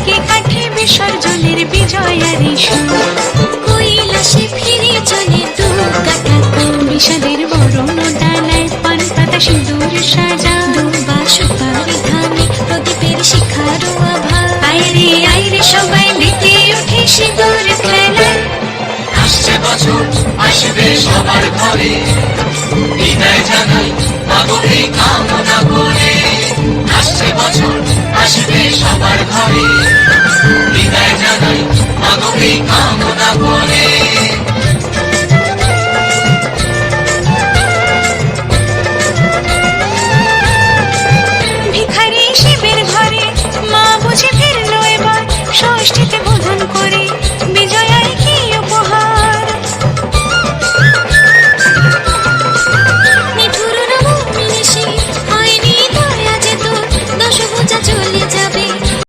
ঢাকে কাঠে বিসর্জনের বিজয়ারি সুর। কৈলাসে ফিরে চলে দু কাটা বিষাদের বরণ ডালায় পান পাতা সিঁদুর সাজা। দুর্বা সুপারি ধামে প্রদীপের শিখার আভা। আইরে সবাই মেতে উঠে সিঁদুর খেলায়। আসছে বছর আসবে সবার ঘরে, বিদায় জানাই মাগো এই কামনা করে। আসছে বছর আসবে সবার